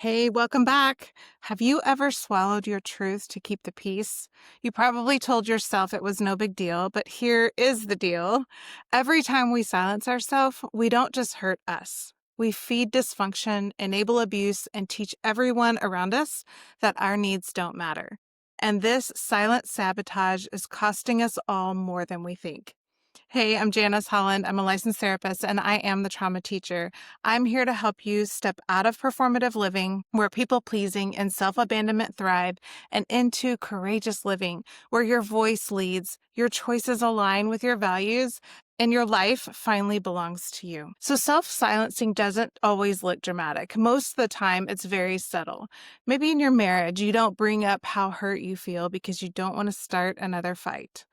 Hey, welcome back. Have you ever swallowed your truth to keep the peace? You probably told yourself it was no big deal, but here is the deal. Every time we silence ourselves, we don't just hurt us. We feed dysfunction, enable abuse, and teach everyone around us that our needs don't matter. And this silent sabotage is costing us all more than we think. Hey, I'm Janice Holland. I'm a licensed therapist and I am the trauma teacher. I'm here to help you step out of performative living, where people pleasing and self abandonment thrive, and into courageous living, where your voice leads, your choices align with your values, and your life finally belongs to you. So, self silencing doesn't always look dramatic. Most of the time, it's very subtle. Maybe in your marriage, you don't bring up how hurt you feel because you don't want to start another fight.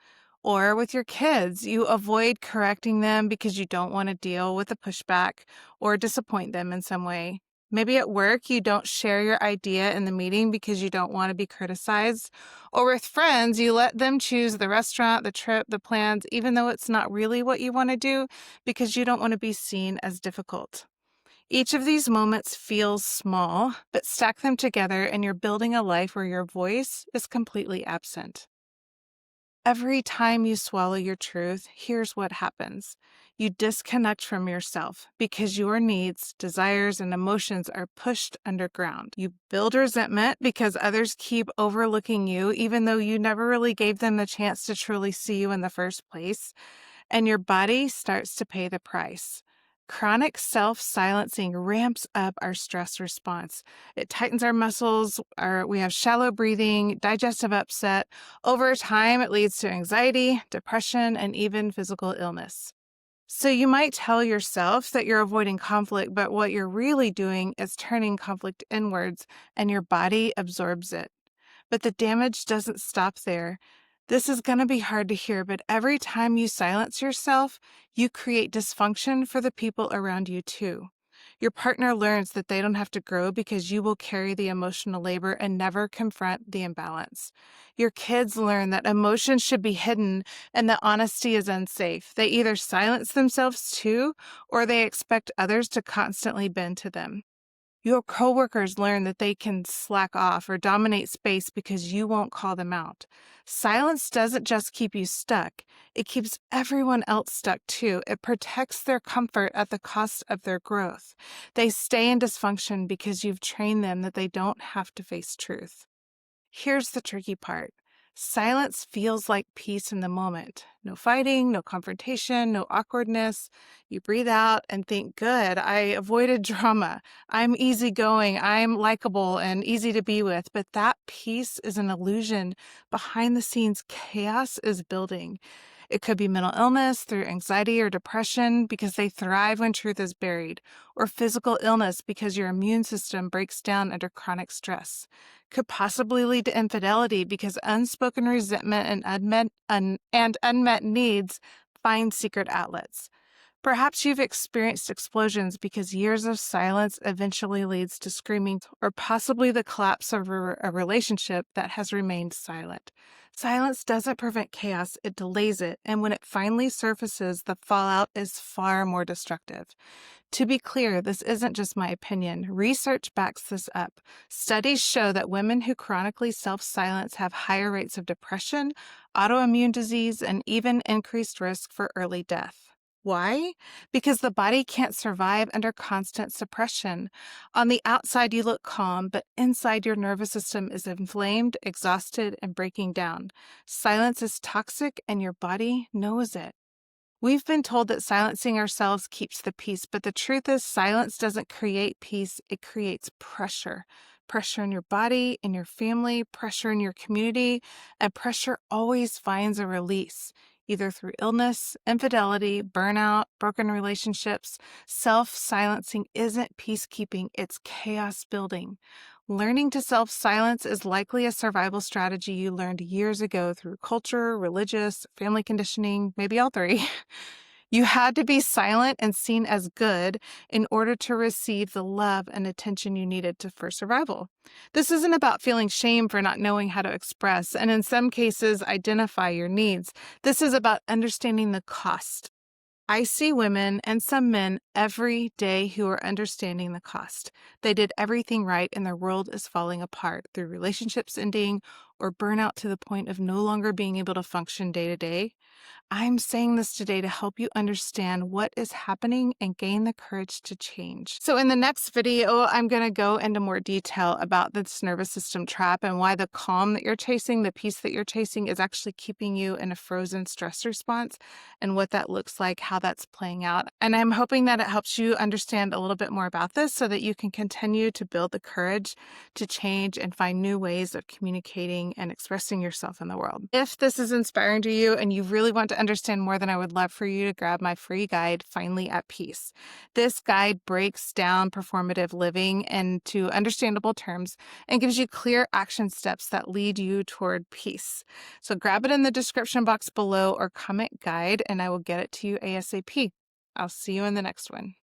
Or with your kids, you avoid correcting them because you don't want to deal with the pushback or disappoint them in some way. Maybe at work, you don't share your idea in the meeting because you don't want to be criticized. Or with friends, you let them choose the restaurant, the trip, the plans, even though it's not really what you want to do because you don't want to be seen as difficult. Each of these moments feels small, but stack them together and you're building a life where your voice is completely absent. Every time you swallow your truth, here's what happens. You disconnect from yourself because your needs, desires, and emotions are pushed underground. You build resentment because others keep overlooking you, even though you never really gave them the chance to truly see you in the first place. And your body starts to pay the price. Chronic self-silencing ramps up our stress response. It tightens our muscles, we have shallow breathing, digestive upset. Over time, it leads to anxiety, depression, and even physical illness. So you might tell yourself that you're avoiding conflict, but what you're really doing is turning conflict inwards, and your body absorbs it. But the damage doesn't stop there. This is going to be hard to hear, but every time you silence yourself, you create dysfunction for the people around you too. Your partner learns that they don't have to grow because you will carry the emotional labor and never confront the imbalance. Your kids learn that emotions should be hidden and that honesty is unsafe. They either silence themselves too, or they expect others to constantly bend to them. Your coworkers learn that they can slack off or dominate space because you won't call them out. Silence doesn't just keep you stuck, it keeps everyone else stuck too. It protects their comfort at the cost of their growth. They stay in dysfunction because you've trained them that they don't have to face truth. Here's the tricky part. Silence feels like peace in the moment. No fighting, no confrontation, no awkwardness. You breathe out and think, good, I avoided drama. I'm easygoing, I'm likable and easy to be with. But that peace is an illusion. Behind the scenes, chaos is building. It could be mental illness through anxiety or depression because they thrive when truth is buried, or physical illness because your immune system breaks down under chronic stress. Could possibly lead to infidelity because unspoken resentment and unmet needs find secret outlets. Perhaps you've experienced explosions because years of silence eventually leads to screaming, or possibly the collapse of a relationship that has remained silent. Silence doesn't prevent chaos, it delays it, and when it finally surfaces, the fallout is far more destructive. To be clear, this isn't just my opinion. Research backs this up. Studies show that women who chronically self-silence have higher rates of depression, autoimmune disease, and even increased risk for early death. Why? Because the body can't survive under constant suppression. On the outside, you look calm, but inside your nervous system is inflamed, exhausted, and breaking down. Silence is toxic, and your body knows it. We've been told that silencing ourselves keeps the peace, but the truth is silence doesn't create peace, it creates pressure. Pressure in your body, in your family, pressure in your community, and pressure always finds a release, either through illness, infidelity, burnout, broken relationships. Self-silencing isn't peacekeeping, it's chaos building. Learning to self-silence is likely a survival strategy you learned years ago through culture, religious, family conditioning, maybe all three. You had to be silent and seen as good in order to receive the love and attention you needed for survival. This isn't about feeling shame for not knowing how to express, and in some cases, identify your needs. This is about understanding the cost. I see women and some men every day who are understanding the cost. They did everything right and their world is falling apart through relationships ending or burnout to the point of no longer being able to function day to day. I'm saying this today to help you understand what is happening and gain the courage to change. So, in the next video, I'm going to go into more detail about this nervous system trap and why the calm that you're chasing, the peace that you're chasing, is actually keeping you in a frozen stress response and what that looks like, how that's playing out. And I'm hoping that it helps you understand a little bit more about this so that you can continue to build the courage to change and find new ways of communicating and expressing yourself in the world. If this is inspiring to you and you really want to understand more, then I would love for you to grab my free guide, Finally at Peace. This guide breaks down performative living into understandable terms and gives you clear action steps that lead you toward peace. So grab it in the description box below or comment guide, and I will get it to you ASAP. I'll see you in the next one.